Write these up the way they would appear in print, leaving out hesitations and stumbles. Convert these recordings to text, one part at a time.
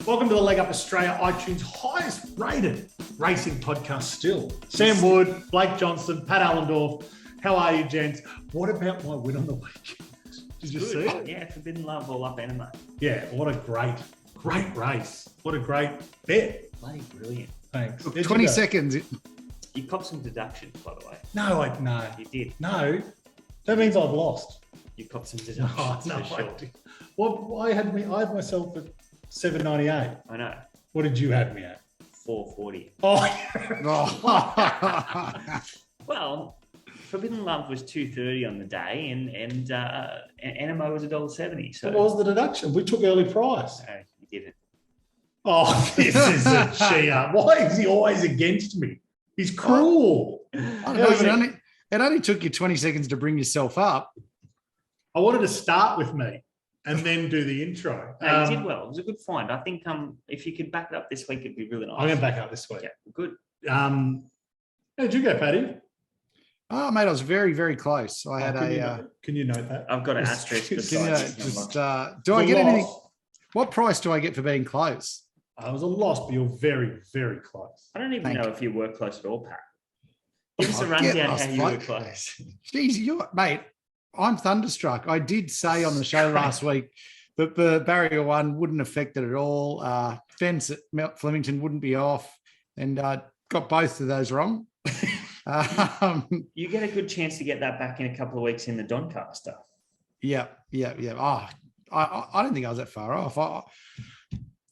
Welcome to the Leg Up Australia iTunes highest rated racing podcast still. Sam Wood, Blake Johnson, Pat Allendorf. How are you, gents? What about my win on the weekend? Did you see it? Yeah, Forbidden Love all up anime. Yeah, what a great race. What a great bet. Bloody brilliant. Thanks. 20 seconds. You copped some deductions, by the way. No. You did. No. That means I've lost. You copped some deductions for sure. Well, I had myself at $7.98. I know. What did you have me at? $4.40. Oh. Well, Forbidden Love was $2.30 on the day, and Animo was $1.70. So What was the deduction? We took early price. no, you didn't. Oh, this is a cheater. Why is he always against me? He's cruel. I don't know, it only took you 20 seconds to bring yourself up. I wanted to start with me and then do the intro. No, you did well. It was a good find. I think if you could back it up this week, it'd be really nice. I'm going to back up this week. Yeah, good. How did you go, Paddy? Oh, mate, I was very, very close. I had Can you note that? I've got an asterisk do beside I get anything? What price do I get for being close? I was a loss, but you're very, very close. I don't even know if you were close at all, Pat. Give us a I rundown was how you were close. Jeez, mate, I'm thunderstruck. I did say on the show last week that the barrier one wouldn't affect it at all. Fence at Mount Flemington wouldn't be off, and got both of those wrong. You get a good chance to get that back in a couple of weeks in the Doncaster. Yeah. Oh, I don't think I was that far off.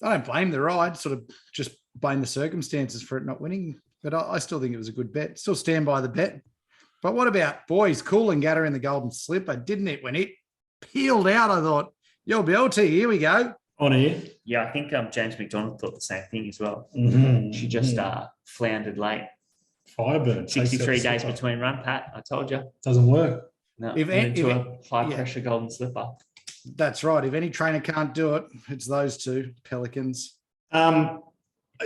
I don't blame the ride, sort of just blame the circumstances for it not winning. But I still think it was a good bet. Still stand by the bet. But what about boys? Coolangatta in the Golden Slipper, didn't it? When it peeled out, I thought, yo, BLT, here we go. On here. Yeah, I think James McDonald thought the same thing as well. Mm-hmm. She just floundered late. Fireburn. 63 days between run, Pat. I told you. Doesn't work. No, If into a high-pressure Golden Slipper. That's right. If any trainer can't do it, it's those two Pelicans.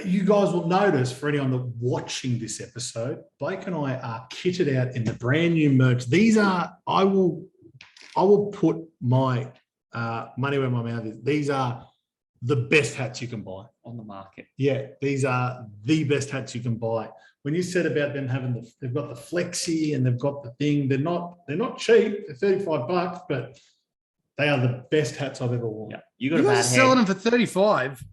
You guys will notice, for anyone that's watching this episode, Blake and I are kitted out in the brand new merch. These are, I will put my money where my mouth is. These are the best hats you can buy On the market. Yeah, these are the best hats you can buy. When you said about them having they've got the flexi and they've got the thing, they're not cheap. They're $35, but they are the best hats I've ever worn. Yeah, You guys are selling them for 35.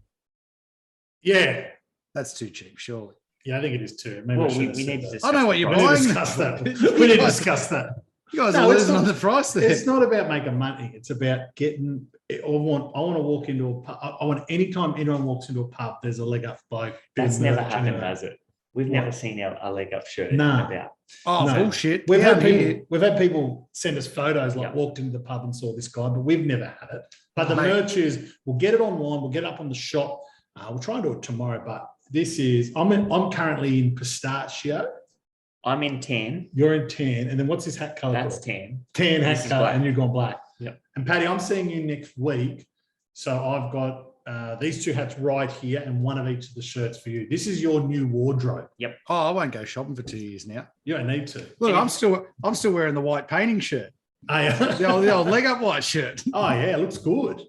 Yeah. That's too cheap, surely. Yeah, I think it is too. Maybe Well, we need to discuss I know what you're We need to buying. discuss that. We need to discuss that. You guys are losing on the price there. It's not about making money. It's about getting. I want to walk into a pub. I want anytime anyone walks into a pub, there's a leg up bloke. That's doing never merch happened, anyway. has it? We've never seen a leg up shirt No. about. Oh, No. bullshit. We've Down had here. people. We've had people send us photos like Yeah. walked into the pub and saw this guy, but we've never had it. But the Mate. merch is. We'll get it online. We'll get it up on the shop. We'll try and do it tomorrow. But this is. I'm currently in pistachio. I'm in tan. You're in tan, and then what's this hat color? That's called? tan. Tan hat This is color, black. and you've gone black. Yep. And Paddy, I'm seeing you next week. So I've got these two hats right here and one of each of the shirts for you. This is your new wardrobe. Oh, I won't go shopping for 2 years now. You don't need to. Look, I'm still wearing the white painting shirt. Oh, yeah. The old leg up white shirt. Oh, yeah, it looks good.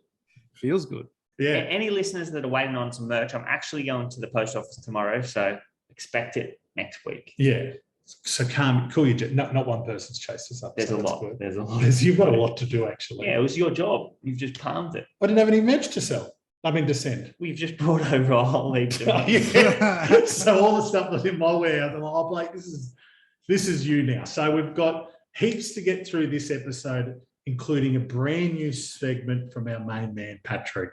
Feels good. Yeah. Any listeners that are waiting on some merch, I'm actually going to the post office tomorrow, so expect it next week. Yeah. So cool your jet. Not one person's chased us up. There's so a that's lot. good. There's a lot. You've got a lot to do, actually. Yeah, it was your job. You've just palmed it. I didn't have any merch to sell. To send. We've just brought over a whole heap of Oh, yeah. So all the stuff that's in my warehouse, I'm like, oh, Blake, this is you now. So we've got heaps to get through this episode, including a brand new segment from our main man, Patrick.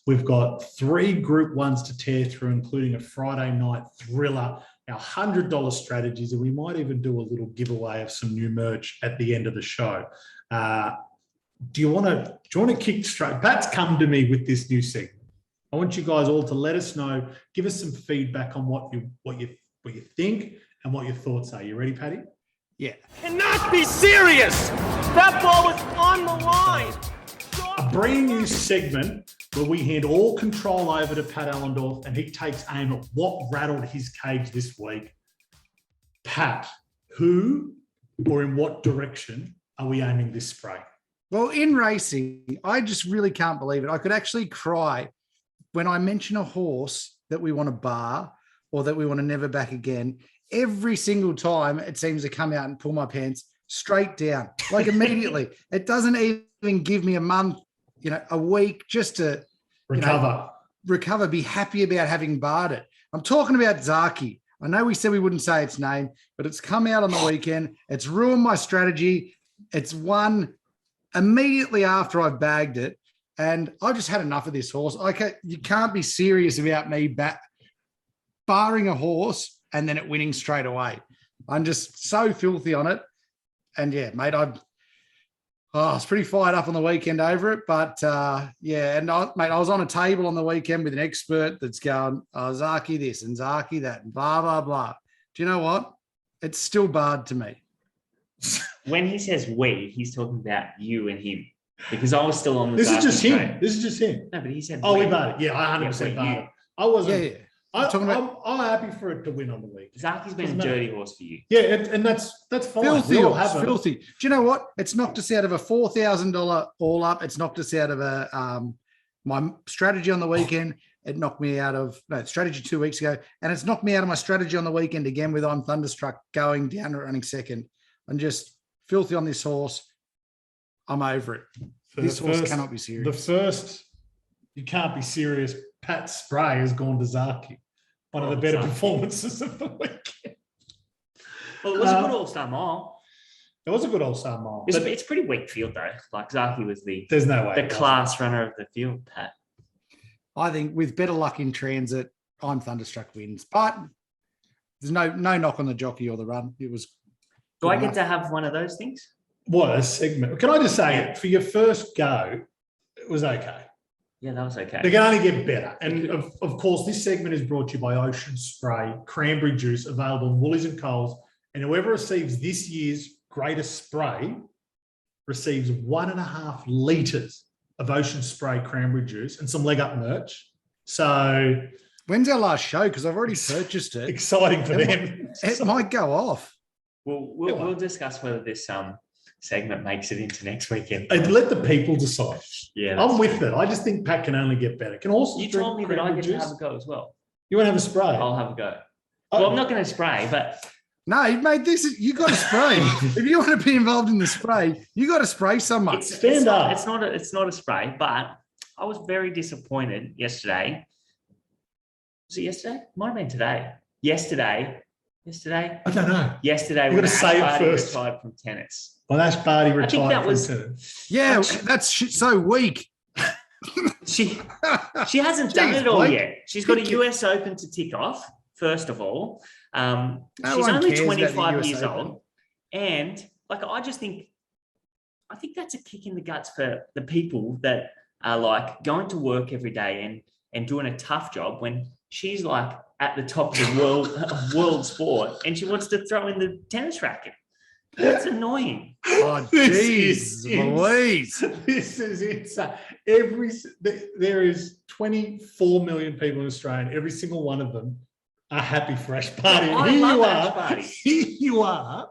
We've got 3 Group 1s to tear through, including a Friday night thriller, our $100 strategies, and we might even do a little giveaway of some new merch at the end of the show. Do you want to kick straight? Pat's come to me with this new segment. I want you guys all to let us know, give us some feedback on what you think and what your thoughts are. You ready, Paddy? Yeah. Cannot be serious. That ball was on the line. A brand new segment where we hand all control over to Pat Allendorf and he takes aim at what rattled his cage this week. Pat, who or in what direction are we aiming this spray? Well, in racing, I just really can't believe it. I could actually cry when I mention a horse that we want to bar or that we want to never back again, every single time it seems to come out and pull my pants straight down, like immediately. It doesn't even give me a month, a week just to recover, be happy about having barred it. I'm talking about Zaki. I know we said we wouldn't say its name, but it's come out on the weekend. It's ruined my strategy. It's won immediately after I've bagged it. And I just had enough of this horse. You can't be serious about me barring a horse and then it winning straight away. I'm just so filthy on it. And yeah, mate, I was pretty fired up on the weekend over it. But I was on a table on the weekend with an expert that's going, Zaki this and Zaki that and blah, blah, blah. Do you know what? It's still barred to me. When he says we, he's talking about you and him. Because I was still on the This is Zaki just him. train. This is just him. No, but he said Oh, we. we barred it. Yeah, I 100% barred it. I wasn't. Yeah. I'm happy for it to win on the week. Zaki's been a dirty horse for you. Yeah, and that's fine. Filthy, We all have it. filthy. Do you know what? It's knocked us out of a $4,000 all up. It's knocked us out of my strategy on the weekend. It knocked me out of strategy 2 weeks ago, and it's knocked me out of my strategy on the weekend again with I'm Thunderstruck going down and running second. I'm just filthy on this horse. I'm over it. This horse cannot be serious. The first, you can't be serious. Pat Spray has gone to Zaki. One of the better performances of the weekend. Well, it was a good All-Star mile. It was a good All-Star mile. It's pretty weak field, though. Like, Zaki was there's no way the class runner of the field, Pat. I think with better luck in transit, I'm Thunderstruck wins. But there's no knock on the jockey or the run. It was. Do I get to have one of those things? What a segment. Can I just say, for your first go, it was okay. Yeah, that was okay. They can only get better. And of course, this segment is brought to you by Ocean Spray, cranberry juice, available in Woolies and Coles. And whoever receives this year's greatest spray receives 1.5 litres of Ocean Spray cranberry juice and some leg up merch. So when's our last show? Because I've already purchased it. Exciting for them. It might go off. We'll discuss whether this segment makes it into next weekend. And let the people decide. Yeah, I'm with it. I just think Pat can only get better. Can also you told me that I get to have a go as well. You want to have a spray? I'll have a go. Well, I'm not going to spray, but no, mate. You got to spray. If you want to be involved in the spray, you got to spray someone. It's not a spray, but I was very disappointed yesterday. Was it yesterday? Might have been today. Yesterday. I don't know. Yesterday, You've got to say it first. Retired from tennis. Well, Ash Barty retired from tennis. Yeah, that's so weak. She hasn't done it all yet. She's got a US Open to tick off, first of all. She's only 25 years old. And I think that's a kick in the guts for the people that are like going to work every day and doing a tough job when she's like at the top of the world sport and she wants to throw in the tennis racket. That's annoying. Oh, jeez, Louise. This is insane. There is 24 million people in Australia, and every single one of them are happy for Ash Barty. Here you are.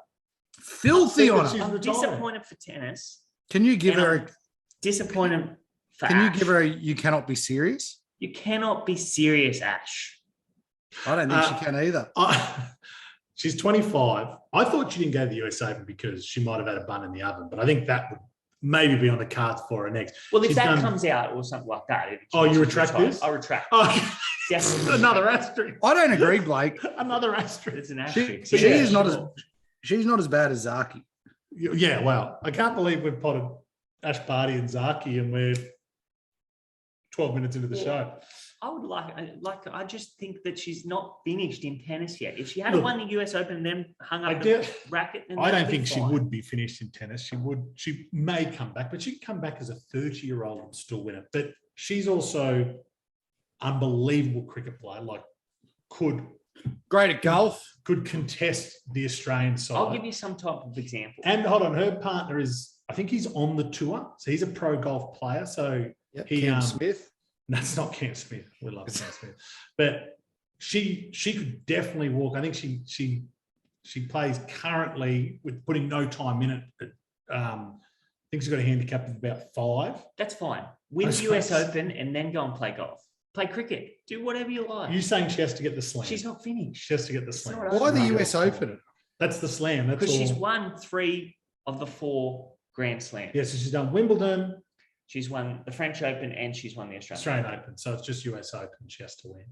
Filthy on her. I'm disappointed for tennis. Can you give her disappointed for Can Ash. you give her you cannot be serious? You cannot be serious, Ash. I don't think she can either. She's 25. I thought she didn't go to the US Open because she might have had a bun in the oven, but I think that would maybe be on the cards for her next. Well, if that comes out or something like that. You retract this? I retract. Oh, Definitely. Another asterisk. I don't agree, Blake. Another asterisk. It's an asterisk. She's not as bad as Zaki. Yeah, well, I can't believe we've potted Ash Barty and Zaki and we're 12 minutes into the show. I would I just think that she's not finished in tennis yet. If she had won the US Open and then hung up the racket, then I don't think she would be finished in tennis. She may come back, but she can come back as a 30-year-old and still win it. But she's also unbelievable cricket player. Great at golf. Could contest the Australian side. I'll give you some type of example. And hold on, her partner I think he's on the tour. So he's a pro golf player. So Cam Smith. That's not Cam Smith. We love Cam Smith. But she could definitely walk. I think she plays currently with putting no time in it. I think she's got a handicap of about 5. That's fine. Win the US Open and then go and play golf. play cricket, do whatever you like. You saying she has to get the slam? She's not finished. She has to get the slam. not Why the over. US Open? That's the slam. That's Because all. she's won 3 of the 4 Grand Slams. Yeah, so she's done Wimbledon, She's won the French Open and she's won the Australian Open. So it's just US Open she has to win.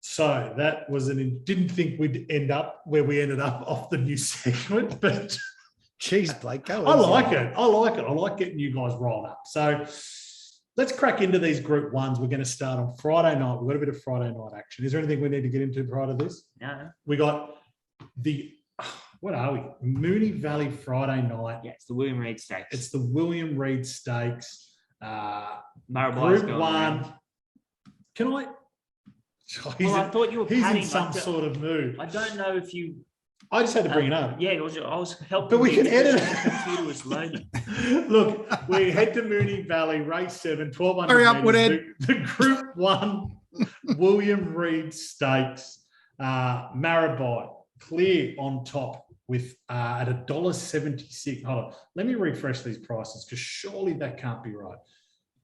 So that was didn't think we'd end up where we ended up off the new segment, but Jeez, Blake, go. I like it. I like getting you guys rolled up. So let's crack into these group ones. We're going to start on Friday night. We've got a bit of Friday night action. Is there anything we need to get into prior to this? No. We got what are we? Moonee Valley Friday night. Yeah, it's the William Reid Stakes. It's the William Reid Stakes. Marabai's Group going 1. around. Can I? Well, I thought you were He's patting in some like sort of mood. I don't know if you. I just had to bring it up. Yeah, I was helping. But we can edit it. The computer was loading. Look, we head to Moonee Valley, race 7, 1200 Hurry up, meters. The Group 1 William Reid Stakes. Marabai clear on top with at $1.76. Hold on, let me refresh these prices because surely that can't be right.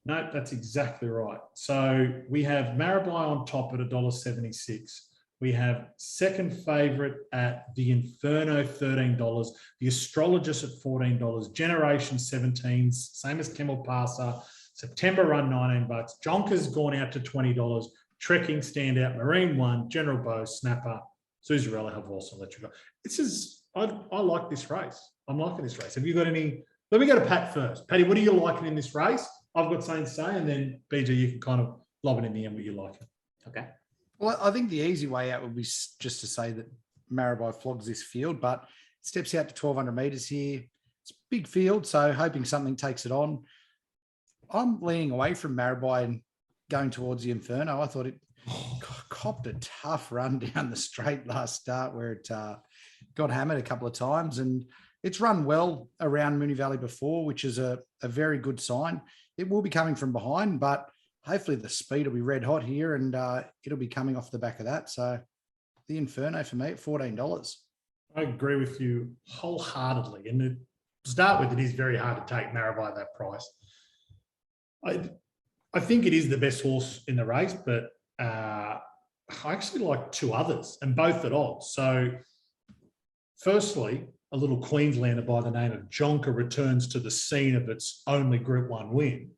No, that's exactly right. So we have Marabai on top at $1.76. We have second favourite at the Inferno, $13. The Astrologist at $14. Generation 17s, same as Camel Passer. September Run, $19. Jonker's gone out to $20. Trekking Standout, Marine 1, General Bow, Snapper, Suzarella have also let you go. This is, I like this race. I'm liking this race. Have you got any? Let me go to Pat first. Patty, what are you liking in this race? I've got something to say, and then BJ, you can kind of lob it in the end what you like. Okay. Well, I think the easy way out would be just to say that Marabai flogs this field, but steps out to 1,200 metres here. It's a big field, so hoping something takes it on. I'm leaning away from Marabai and going towards the Inferno. I thought it copped a tough run down the straight last start where it got hammered a couple of times, and it's run well around Moonee Valley before, which is a very good sign. It will be coming from behind, but hopefully the speed will be red hot here, and it'll be coming off the back of that. So the Inferno for me at $14. I agree with you wholeheartedly. And to start with, it is very hard to take Marabai at that price. I think it is the best horse in the race, but I actually like 2 others, and both at odds. So firstly, a little Queenslander by the name of Jonker returns to the scene of its only Group 1 win.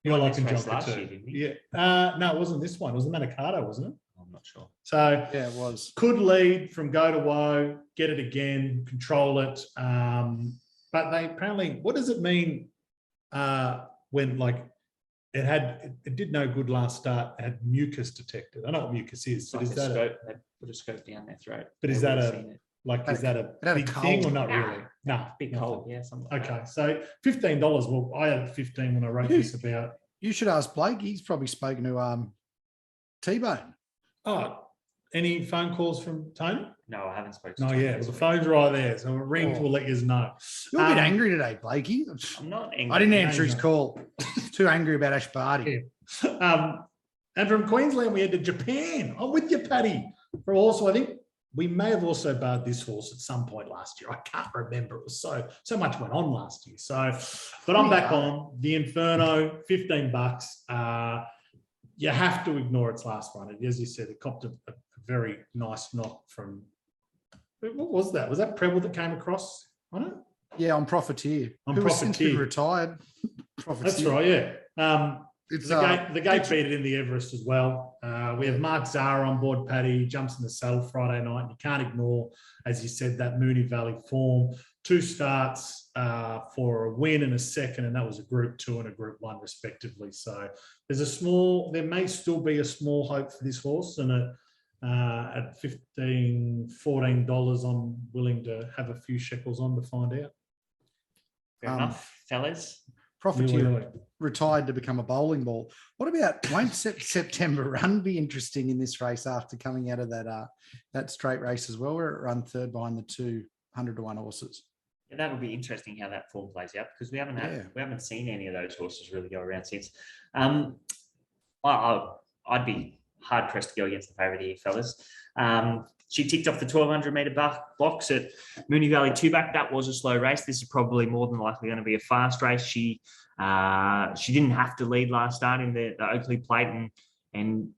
You're liking Jonker last too. year, didn't he? Yeah. No, it wasn't this one. It was the Manikato, wasn't it? I'm not sure. So Yeah, it was. could lead from go to woe, get it again, control it. But they apparently, what does it mean when like it did no good last start, it had mucus detected? I know what mucus is, but Like is that they put a scope down their throat. But is They've that all a- seen it. is that a It had a big thing or cold. not Nah. really? No, Big nothing. cold, yeah. Something like Okay, that. so $15. Well, I had 15 when I wrote this about. You should ask Blake. He's probably spoken to T-Bone. Oh, any phone calls from Tony? No, I haven't spoken to No, Tony yeah, this well, the week. phone's right there, so we'll ring. Oh. We'll let you know. You're a bit Um, angry today, Blakey. I'm not angry. I didn't answer his no. call. Too angry about Ash Barty. And from Queensland, we head to Japan. I'm with you, Paddy. For also, I think we may have also barred this horse at some point last year. I can't remember. It was so much went on last year. So, but I'm back on the Inferno, $15. You have to ignore its last run. As you said, it copped a very nice knock from. What was that? Was that Preble that came across on it? Yeah, on Profiteer. On Who has since been Profiteer. retired. That's Profiteer. right. Yeah. It's The gate beat it in the Everest as well. We have Mark Zara on board, Paddy, jumps in the saddle Friday night. You can't ignore, as you said, that Moonee Valley form. 2 starts for a win and a second, and that was a Group 2 and a Group 1 respectively. So there may still be a small hope for this horse, and at $15, $14, I'm willing to have a few shekels on to find out. Fair enough, fellas. Profiteer retired to become a bowling ball. What about won't September Run be interesting in this race after coming out of that straight race as well, where it run third behind the 200 to 1 horses? Yeah, that'll be interesting how that form plays out, because we haven't seen any of those horses really go around since. I'd be hard pressed to go against the favourite here, fellas. She ticked off the 1,200 metre box at Moonee Valley 2-back. That was a slow race. This is probably more than likely going to be a fast race. She She didn't have to lead last start in the Oakley Plate, and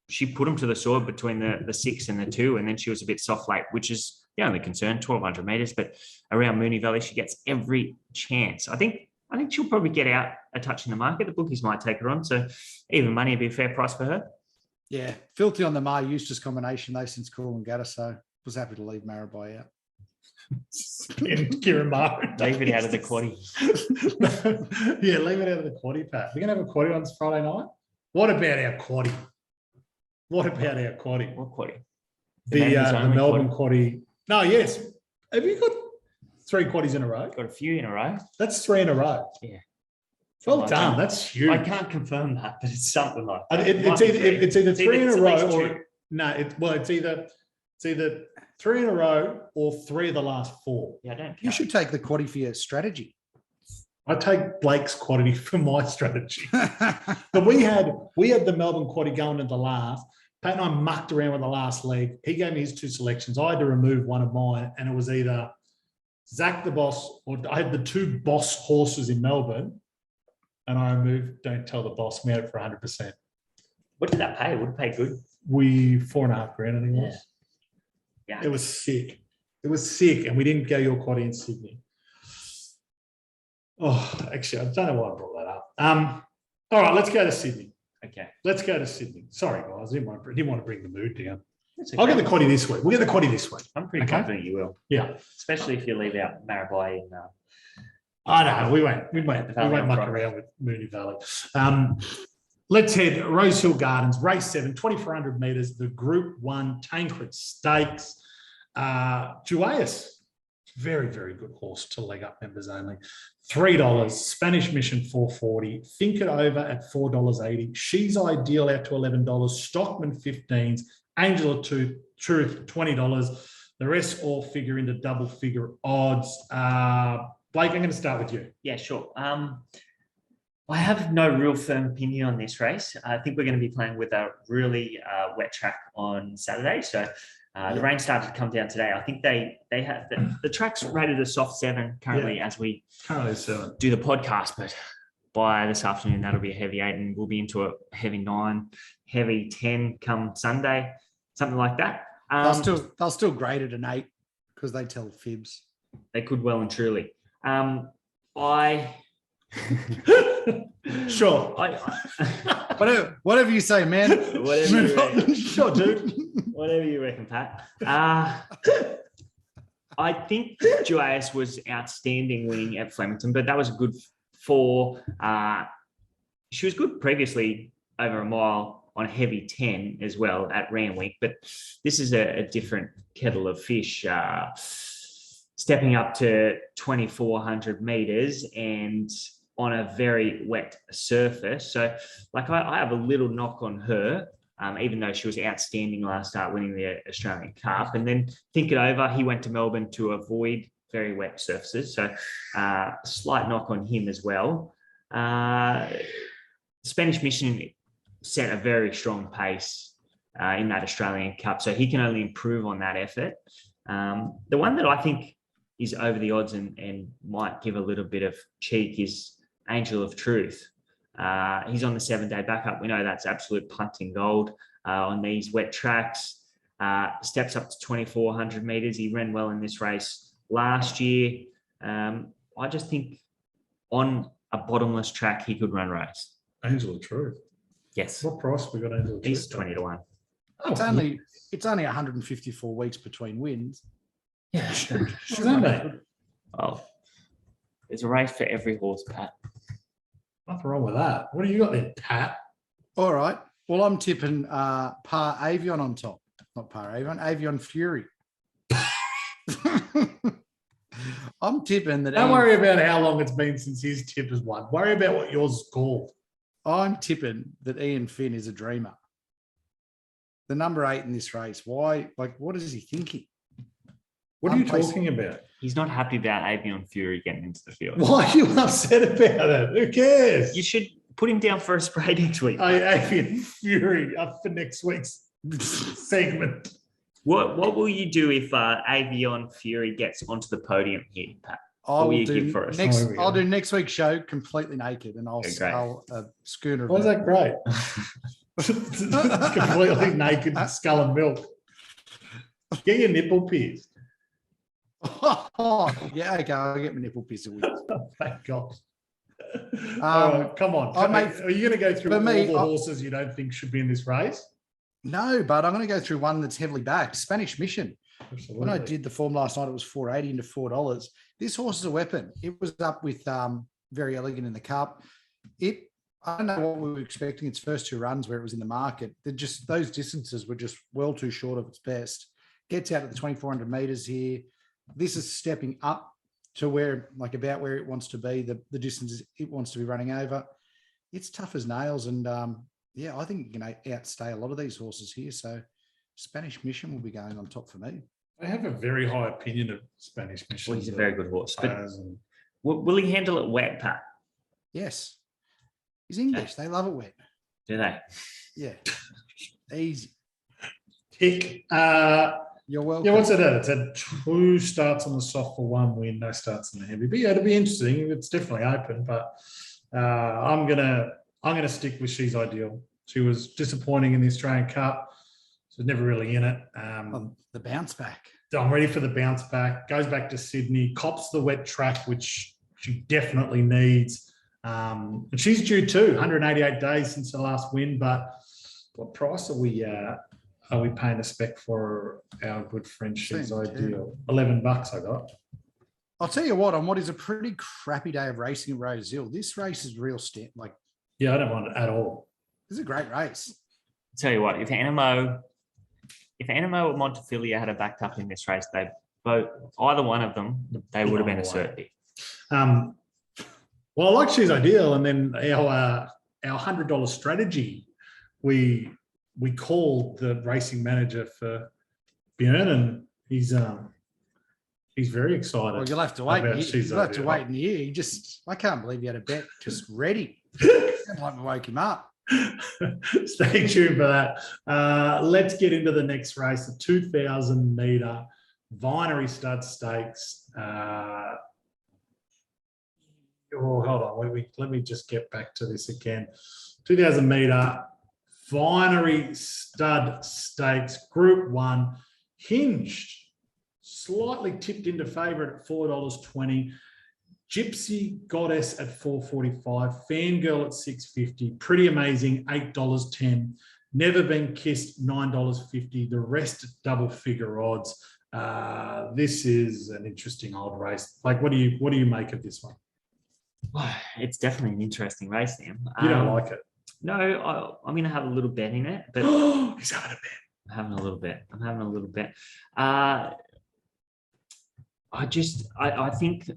she put them to the sword between the 6 and the 2, and then she was a bit soft late, which is the only concern, 1,200 metres. But around Moonee Valley, she gets every chance. I think she'll probably get out a touch in the market. The bookies might take her on, so even money would be a fair price for her. Yeah, filthy on the Mar Eustace combination though since Coolangatta, so was happy to leave Marabai out. And Kieran Martin. Leave it out of the quaddie. Yeah, leave it out of the quaddie, Pat. We're going to have a quaddie on Friday night. What about our quaddie? What quaddie? The Melbourne quaddie. No, yes. Have you got 3 quaddies in a row? Got a few in a row. That's 3 in a row. Yeah. Well done. That's huge. I can't confirm that, but it's something like that. It's either 3 in a row or two. no. It's either 3 in a row or 3 of the last 4. Yeah, I don't. You should take the quaddie for your strategy. I take Blake's quaddie for my strategy. But we had the Melbourne quaddie going into the last. Pat and I mucked around with the last leg. He gave me his 2 selections. I had to remove one of mine, and it was either Zach the Boss, or I had the 2 Boss horses in Melbourne, and I removed Don't Tell the Boss. We had it for 100%. What did that pay? Would it pay good? We $4.5 grand, I think it was. Yeah. It was sick. And we didn't go your quaddie in Sydney. Oh, actually, I don't know why I brought that up. All right, let's go to Sydney. Okay. Let's go to Sydney. Sorry, guys. I didn't want to bring the mood down. Okay. I'll get the quaddie this week. We'll get the quaddie this week. I'm pretty confident you will. Yeah. Especially if you leave out Marabai and I know. We won't muck around with Moonee Valley. Let's head Rose Hill Gardens, race 7, 2,400 metres, the Group 1 Tancred Stakes. Duais, very, very good horse to leg up members only. $3. Spanish Mission $4.40. Think It Over at $4.80. She's Ideal out to $11. Stockman 15s. Angel of Truth $20. The rest all figure into double figure odds. Blake, I'm going to start with you. Yeah, sure. I have no real firm opinion on this race. I think we're going to be playing with a really wet track on Saturday. So the rain started to come down today. I think they have the track's rated a soft 7 currently as we do the podcast, but by this afternoon that'll be a heavy 8, and we'll be into a heavy 9, heavy 10 come Sunday, something like that. They'll still grade it an 8 because they tell fibs. They could well and truly. Sure. Whatever you say, man. Whatever you reckon. Sure, dude. Whatever you reckon, Pat. I think Duais was outstanding winning at Flemington, but that was a good 4. She was good previously over a mile on a heavy 10 as well at Randwick, but this is a different kettle of fish. Stepping up to 2,400 metres and on a very wet surface. So, I have a little knock on her, even though she was outstanding last start winning the Australian Cup. And then Think It Over, he went to Melbourne to avoid very wet surfaces. So, slight knock on him as well. Spanish Mission set a very strong pace in that Australian Cup. So, he can only improve on that effort. The one that I think is over the odds and might give a little bit of cheek is Angel of Truth. He's on the 7-day backup. We know that's absolute punting gold on these wet tracks. Steps up to 2,400 metres. He ran well in this race last year. I just think on a bottomless track, he could run race. Angel of Truth. Yes. What price have we got Angel of Truth? He's 20 to 1. It's only 154 weeks between wins. Yeah. Oh, there's a race for every horse, Pat. Nothing wrong with that. What do you got there, Pat? All right. Well, I'm tipping Par Avion on top. Not Par Avion, Avion Fury. I'm tipping that. Don't worry about how long it's been since his tip has won. Worry about what yours is called. I'm tipping that Ian Finn is a dreamer. The number 8 in this race. Why? What is he thinking? What are you talking about? He's not happy about Avion Fury getting into the field. Why are you upset about it? Who cares? You should put him down for a spray next week. Avion Fury up for next week's segment. What will you do if Avion Fury gets onto the podium here, Pat? I will will you do give for us? next. Oh, here we I'll go. do next week's show completely naked, and I'll Okay, great. sell a schooner. Why is that great? Completely naked skull and milk. Get your nipple pierced. Yeah, okay. I'll get my nipple pierced a week. Thank God. All right, come on. Are you going to go through all the horses you don't think should be in this race? No, but I'm going to go through one that's heavily backed. Spanish Mission. Absolutely. When I did the form last night, it was $4.80 into $4. This horse is a weapon. It was up with Very Elegant in the Cup. I don't know what we were expecting its first 2 runs where it was in the market. Those distances were just well too short of its best. Gets out at the 2,400 meters here. This is stepping up to about where it wants to be, the distance it wants to be running over. It's tough as nails. And I think it can outstay a lot of these horses here. So Spanish Mission will be going on top for me. I have a very high opinion of Spanish Mission. Well, he's a very good horse. But will he handle it wet, Pat? Yes. He's English. They love it wet. Do they? Yeah. Easy. Tick. You're welcome. Yeah, what's it at? It's had 2 starts on the soft for 1 win, no starts in the heavy. But yeah, it'll be interesting. It's definitely open, but I'm gonna stick with She's Ideal. She was disappointing in the Australian Cup. She was never really in it. The bounce back. I'm ready for the bounce back. Goes back to Sydney, cops the wet track, which she definitely needs. And she's due too, 188 days since her last win. But what price are we paying a spec for our good friend She's Ideal? $11 I got. I'll tell you what, on what is a pretty crappy day of racing at Rose Hill, this race is real Yeah, I don't mind it at all. This is a great race. I'll tell you what, if Animo or Montefilia had a backed up in this race, either one of them, they would have been a certainty. Well, I like She's Ideal, and then our $100 strategy, we called the racing manager for Björn, and he's very excited. Well, you'll have to wait. You'll have to wait in the year. I can't believe you had a bet just ready. Like we woke him up. Stay tuned for that. Let's get into the next race, the 2,000 meter Vinery Stud Stakes. Hold on. Let me just get back to this again. 2,000 meter Finery Stud Stakes, Group 1, hinged, slightly tipped into favourite at $4.20. Gypsy Goddess at $4.45. Fangirl at $6.50. Pretty Amazing, $8.10. Never Been Kissed, $9.50. The rest double figure odds. This is an interesting old race. What do you make of this one? It's definitely an interesting race, Sam. You don't like it? No, I'm going to have a little bet in it. But he's having a bet. I'm having a little bit. I think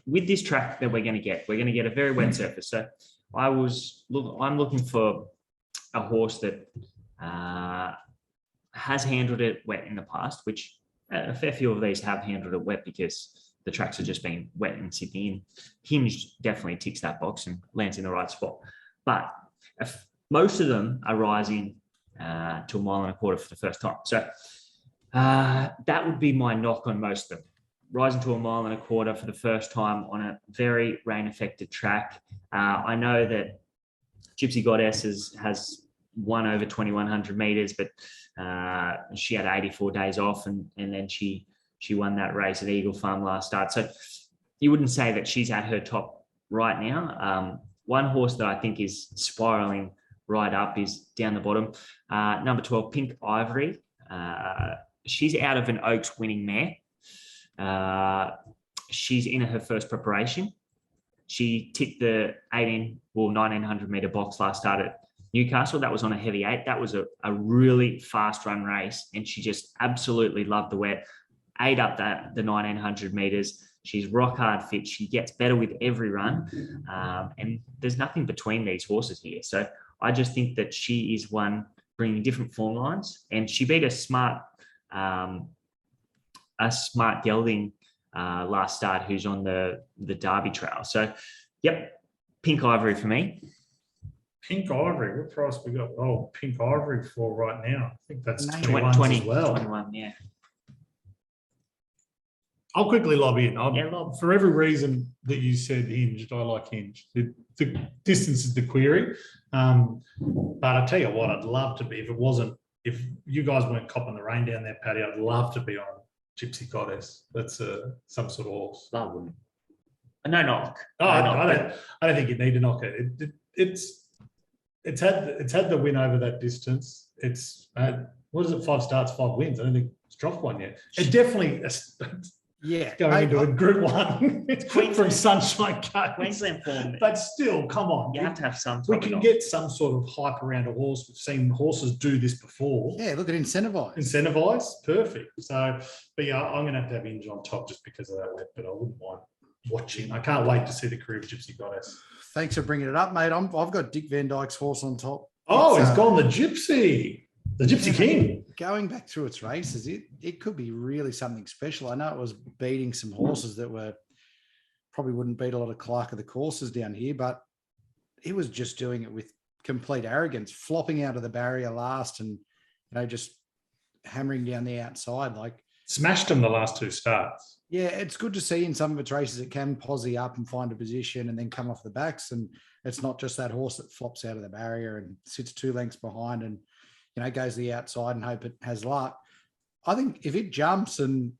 with this track that we're going to get a very wet surface. So I'm looking for a horse that has handled it wet in the past, which a fair few of these have handled it wet because the tracks have just been wet in Sydney, and Hinged definitely ticks that box and lands in the right spot. But if most of them are rising to 1.25 miles for the first time. So that would be my knock on most of them. Rising to 1.25 miles for the first time on a very rain-affected track. I know that Gypsy Goddess has won over 2,100 meters, but she had 84 days off, and then she won that race at Eagle Farm last start. So you wouldn't say that she's at her top right now. One horse that I think is spiraling right up is down the bottom. Number 12, Pink Ivory. She's out of an Oaks winning mare. She's in her first preparation. She ticked the 1,900 meter box last start at Newcastle. That was on a heavy 8. That was a really fast run race, and she just absolutely loved the wet. Ate up the 1,900 meters. She's rock hard fit. She gets better with every run, and there's nothing between these horses here. So I just think that she is one bringing different form lines, and she beat a smart gelding last start who's on the Derby trail. So, yep, Pink Ivory for me. Pink Ivory, what price we got? Oh, Pink Ivory for right now. I think that's 20 as well. 21, yeah. I'll quickly lob in. Lob. For every reason that you said hinged, I like hinged. The distance is the query. But I tell you what, I'd love to be, if you guys weren't copping the rain down there, Paddy, I'd love to be on Gypsy Goddess. That's some sort of horse. I wouldn't. No knock. Oh, No I don't think you need to knock it. It's had the win over that distance. It's had, what is it, 5 starts, 5 wins. I don't think it's dropped one yet. It definitely going into a Group 1. It's quick from Sunshine Coast. Queensland form. But still, come on. You have to have some. We can get some sort of hype around a horse. We've seen horses do this before. Yeah, look at Incentivise. Incentivise, perfect. So, but yeah, I'm going to have Inge on top just because of that, but I wouldn't mind watching. I can't wait to see the career of Gypsy Goddess. Thanks for bringing it up, mate. I've got Dick Van Dyke's horse on top. Oh, he's gone the Gypsy King. Going back through its races, it could be really something special. I know it was beating some horses that probably wouldn't beat a lot of Clark of the courses down here, but it was just doing it with complete arrogance, flopping out of the barrier last and, just hammering down the outside. Like, smashed him the last 2 starts. Yeah, it's good to see in some of its races it can posse up and find a position and then come off the backs. And it's not just that horse that flops out of the barrier and sits 2 lengths behind and, goes to the outside and hope it has luck. I think if it jumps and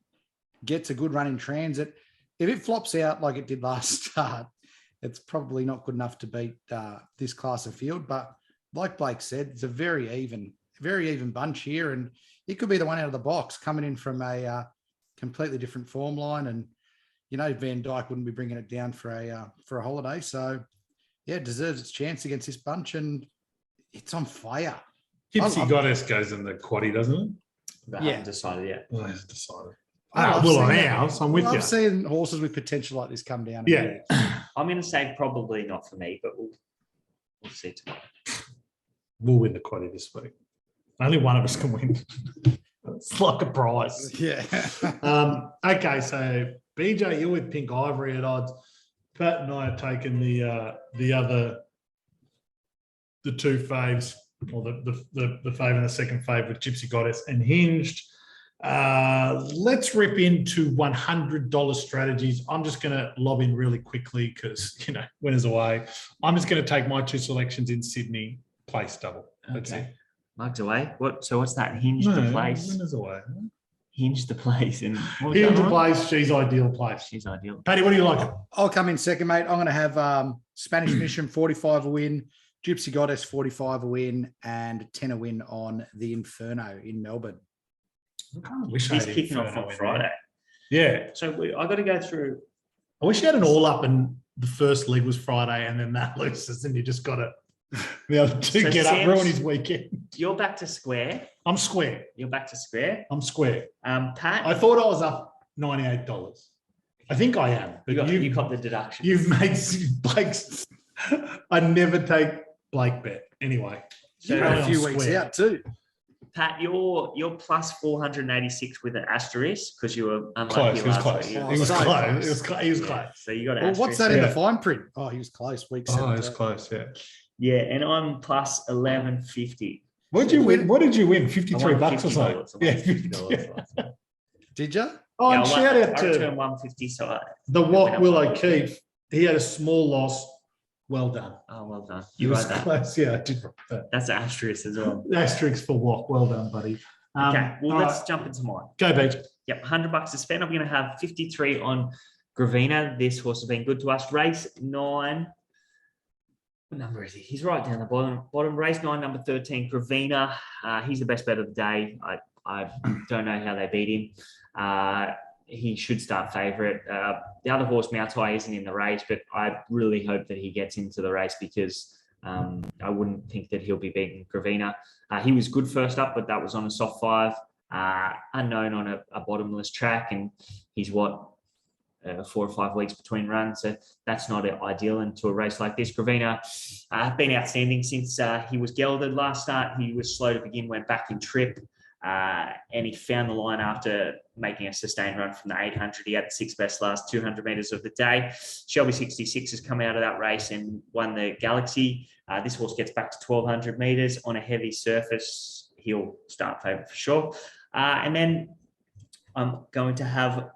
gets a good run in transit, if it flops out like it did last start, it's probably not good enough to beat this class of field. But like Blake said, it's a very even bunch here. And it could be the one out of the box coming in from a completely different form line. And, Van Dyke wouldn't be bringing it down for a holiday. So, yeah, it deserves its chance against this bunch. And it's on fire. Gypsy Goddess goes in the quaddie, doesn't it? They haven't decided yet. Well, hasn't decided. Well, on ours, I'm with you. I've seen horses with potential like this come down. Yeah. I'm going to say probably not for me, but we'll see tomorrow. We'll win the quaddie this week. Only one of us can win. It's like a prize. Yeah. Okay, so BJ, you're with Pink Ivory at odds. Pat and I are taking the 2 faves, or the fave and the second fave with Gypsy Goddess and Hinged. Let's rip into $100 strategies. I'm just going to lob in really quickly because, winners away. I'm just going to take my 2 selections in Sydney, place double. That's it. Mugged away. So what's that? Hinge the place. Winners away. Hinge the place. And Hinge the place. She's ideal place. She's ideal. Paddy, what do you like? I'll come in second, mate. I'm going to have Spanish Mission 45 a win, Gypsy Goddess 45 a win, and 10 a win on the Inferno in Melbourne. He's kicking off on Friday. Yeah. So I got to go through. I wish you had an all up and the first leg was Friday and then that loses and you just got to the other 2 So get up, Sam's- ruin his weekend. You're back to square. I'm square. You're back to square. I'm square. Pat, I thought I was up $98. I think I am. But you got the deduction. You've made Blake's. I never take Blake bet. Anyway. So You're a few weeks out too. Pat, you're plus 486 with an asterisk because you were unlucky Close. He was last close. week. He was so close. close. He was close. So you got an Well, asterisk. what's that in Yeah. the fine print? Oh, he was close. Week 7. Oh, it was close. Yeah. Yeah, and I'm plus 1150. What did you win? What did you win? $53 or $50 something. Yeah. $50 last week. Did you? Oh, Yeah, and I shout out to returned 150. So the Watt Will O'Keefe. He had a small loss. Well done. oh, well done. You You was wrote that. close. Yeah, I did write that. That's an asterisk as well. Asterisk for Watt. Well done, buddy. Okay, well, all let's right. jump into mine. Go, Beach. Yep, $100 to spend. I'm going to have 53 on Gravina. This horse has been good to us. Race 9. What number is he? He's right down the bottom. Race 9, number 13, Gravina. He's the best bet of the day. I don't know how they beat him. He should start favourite. The other horse, Moutai, isn't in the race, but I really hope that he gets into the race because I wouldn't think that he'll be beating Gravina. He was good first up, but that was on a soft 5. Unknown on a bottomless track, and he's 4 or 5 weeks between runs, so that's not ideal into a race like this. Gravina been outstanding since he was gelded last start. He was slow to begin, went back in trip, and he found the line after making a sustained run from the 800. He had the 6th best last 200 metres of the day. Shelby 66 has come out of that race and won the Galaxy. This horse gets back to 1,200 metres on a heavy surface. He'll start favourite for sure. And then I'm going to have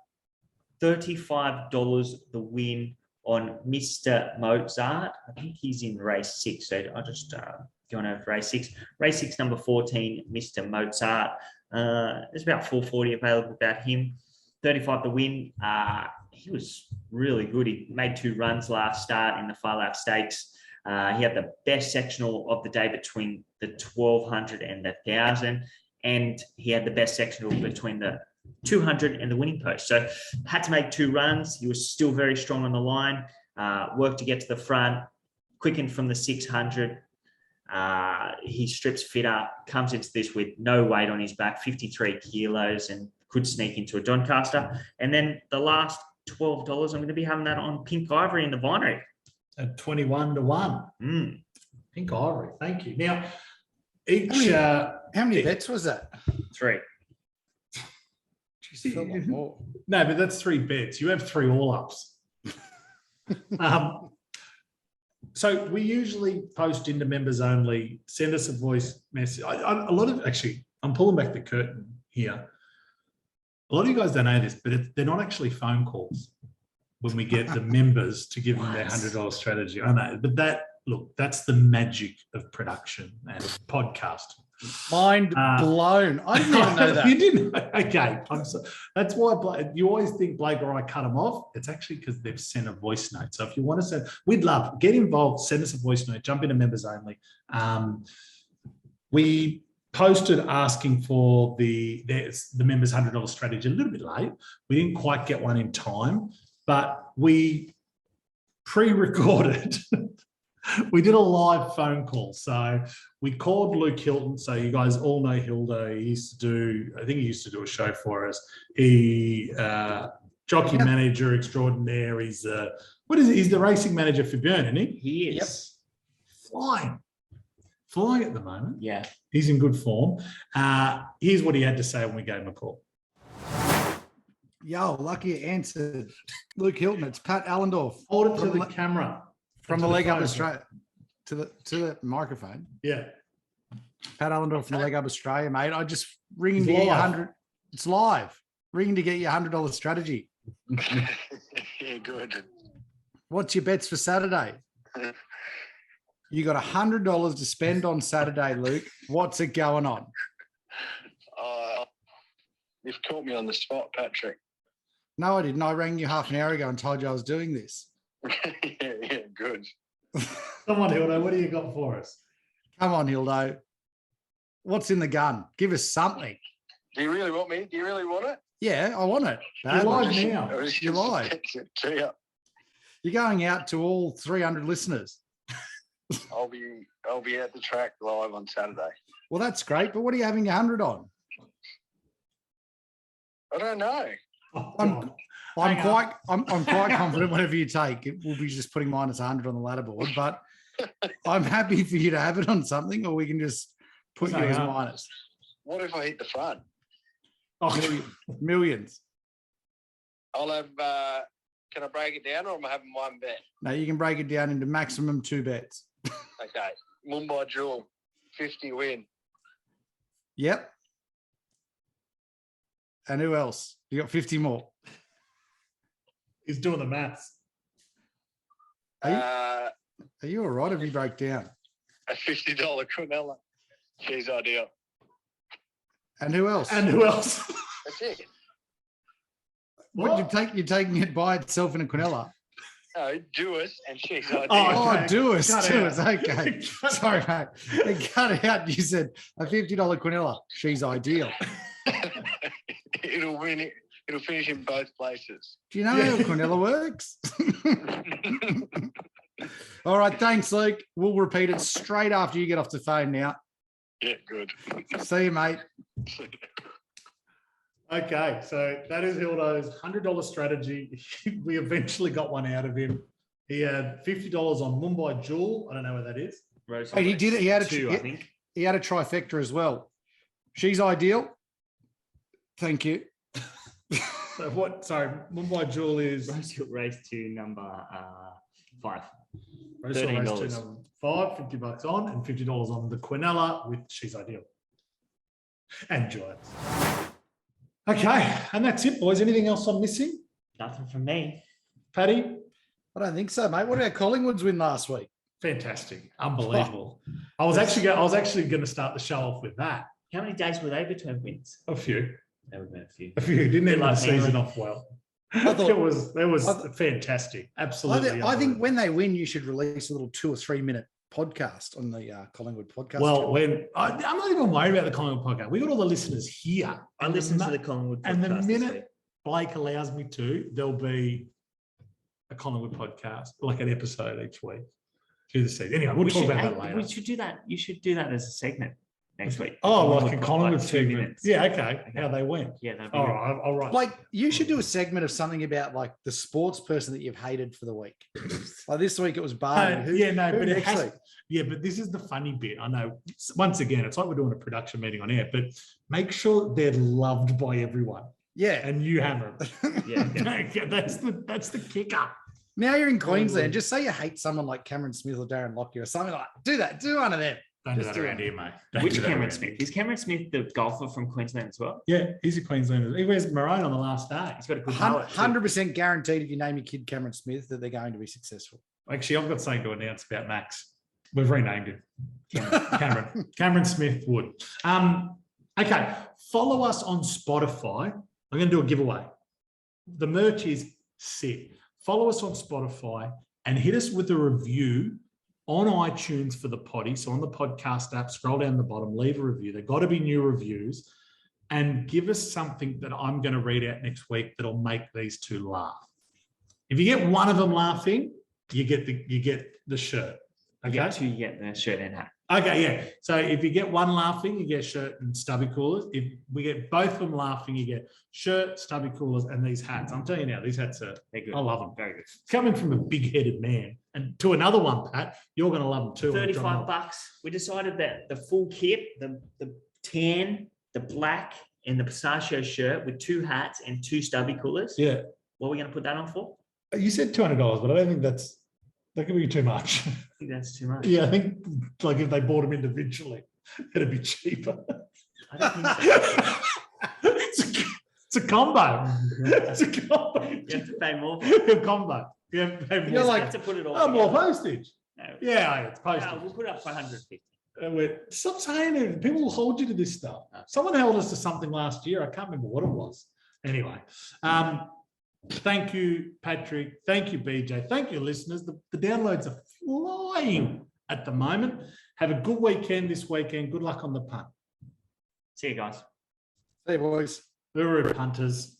$35 the win on Mr. Mozart. I think he's in race 6. So I'll just go on over to race 6. Race 6, number 14, Mr. Mozart. There's about 440 available about him. 35 to win. He was really good. He made 2 runs last start in the Far Lap Stakes. He had the best sectional of the day between the 1200 and the 1000, and he had the best sectional between the 200 and the winning post. So had to make 2 runs. He was still very strong on the line. Worked to get to the front. Quickened from the 600. He strips fitter. Comes into this with no weight on his back, 53 kilos, and could sneak into a Doncaster. And then the last $12, I'm going to be having that on Pink Ivory in the Vinery. At 21 to 1. Pink Ivory. Thank you. Now, each. How many bets was that? 3. Jeez, felt like more. No, but that's 3 bets. You have 3 all-ups. So we usually post into members only. Send us a voice message. A lot of, actually, I'm pulling back the curtain here. A lot of you guys don't know this, but they're not actually phone calls when we get the members to give them their $100 strategy. I know, but that's the magic of production and podcast. Mind blown. I didn't even know that. You didn't? Okay. That's why you always think Blake or I cut them off. It's actually because they've sent a voice note. So if you want to send, we'd love, get involved, send us a voice note, jump into members only. We posted asking for the members' $100 strategy a little bit late. We didn't quite get one in time, but we pre-recorded. We did a live phone call. So we called Luke Hilton. So you guys all know Hilda. He used to do a show for us. He jockey manager extraordinaire. He's he's the racing manager for Björn, isn't he? He is. Yep. Flying at the moment. Yeah. He's in good form. Here's what he had to say when we gave him a call. Yo, lucky you answered. Luke Hilton, it's Pat Allendorf. Hold it to the camera. From the Leg Up Australia to the microphone. Yeah. Pat Allendorf from the Leg Up Australia, mate. I just ringing to get you 100. It's live. Ringing to get you $100 strategy. Yeah, good. What's your bets for Saturday? You got $100 to spend on Saturday, Luke. What's it going on? You've caught me on the spot, Patrick. No, I didn't. I rang you half an hour ago and told you I was doing this. yeah, good. Come on, Hildo. What do you got for us? Come on, Hildo. What's in the gun? Give us something. Do you really want me? Do you really want it? Yeah, I want it. You're live now. You're live. You're going out to all 300 listeners. I'll be at the track live on Saturday. Well, that's great. But what are you having your 100 on? I don't know. I'm quite confident whatever you take, it will be just putting minus 100 on the ladder board. But I'm happy for you to have it on something, or we can just put you as minus. What if I hit the front? Oh, millions. I'll have. Can I break it down, or am I having one bet? No, you can break it down into maximum 2 bets. Okay. Mumbai Jewel, 50 win. Yep. And who else? You got 50 more. He's doing the maths. Are you all right if you break down? A $50 Quinella. She's ideal. And who else? That's it. What you're taking it by itself in a Quinella? No, Dewis and she's ideal. Oh, Dewis. Cut Okay. Sorry, mate. They cut it out. You said a $50 Quinella. She's ideal. It'll win it. It'll finish in both places. Do you know how Quinella works? All right. Thanks, Luke. We'll repeat it straight after you get off the phone now. Yeah, good. See you, mate. Okay, so that is Hildo's $100 strategy. We eventually got one out of him. He had $50 on Mumbai Jewel. I don't know where that is. Hey, he did it. He had I think. He had a trifecta as well. She's ideal. Thank you. So what? Sorry, Mumbai Jewel is Rosehill race 2, number 5. Rosehill race 2, $13. number 5, $50 on, and $50 on the Quinella with She's Ideal. And Giants. Okay, and that's it, boys. Anything else I'm missing? Nothing from me. Paddy? I don't think so, mate. What about Collingwood's win last week? Fantastic. Unbelievable. I was actually going to start the show off with that. How many days were they between wins? A few. There would have been a few. A few. Didn't end the like season Manly. off well. thought- it was fantastic. Absolutely. I think when they win, you should release a little 2 or 3 minute podcast on the Collingwood podcast. Well, I'm not even worried about the Collingwood podcast. We got all the listeners here. I listened to the Collingwood podcast. And the this minute week. Blake allows me to, there'll be a Collingwood podcast, like an episode each week through the season. Anyway, we'll talk about that later. We should do that. You should do that as a segment next week. Oh, like a Collingwood like 2 segment. minutes. Yeah, okay. How they went. Yeah, that'd be All good. right, all right. Like, you should do a segment of something about like the sports person that you've hated for the week. Like this week it was Barney. But this is the funny bit. I know. Once again, it's like we're doing a production meeting on air, but make sure they're loved by everyone, Yeah. and you hammer them. Yeah. that's the kicker. Now you're in Queensland. Just say you hate someone like Cameron Smith or Darren Lockyer or something like that. Do that. Do one of them. Don't do Just that do around it. here, mate. Don't Which do that Cameron around Smith? here. Is Cameron Smith the golfer from Queensland as well? Yeah, he's a Queenslander. He wears maroon on the last day. He's got a good mullet, too. 100% guaranteed if you name your kid Cameron Smith that they're going to be successful. Actually, I've got something to announce about Max. We've renamed him. Cameron Smith Wood. Okay, follow us on Spotify. I'm going to do a giveaway. The merch is sick. Follow us on Spotify and hit us with a review on iTunes for the potty. So on the podcast app, scroll down the bottom, leave a review. They've got to be new reviews, and give us something that I'm going to read out next week that'll make these two laugh. If you get one of them laughing, you get the shirt. You Okay. get two, you get the shirt and hat. Okay, yeah. So if you get one laughing, you get shirt and stubby coolers. If we get both of them laughing, you get shirt, stubby coolers, and these hats. I'm telling you now, these hats are, They're good. I love them. Very good. Coming from a big-headed man. And to another one, Pat, you're going to love them too. $35. We decided that the full kit, the tan, the black, and the pistachio shirt with 2 hats and 2 stubby coolers. Yeah. What are we going to put that on for? You said $200, but I don't think that could be too much. I think that's too much. Yeah, I think like if they bought them individually, it'd be cheaper. I don't think so. It's a combo. It's a combo. You have to pay more. A combo. You have to pay more. You're like, have to put it all. Oh, more together. postage. No. Yeah, it's postage. No, we'll put it up for 150. Stop saying it. People will hold you to this stuff. Someone held us to something last year. I can't remember what it was. Anyway, thank you, Patrick. Thank you, BJ. Thank you, listeners. The downloads are flying at the moment. Have a good weekend this weekend. Good luck on the punt. See you guys. Hey, boys. We're punters.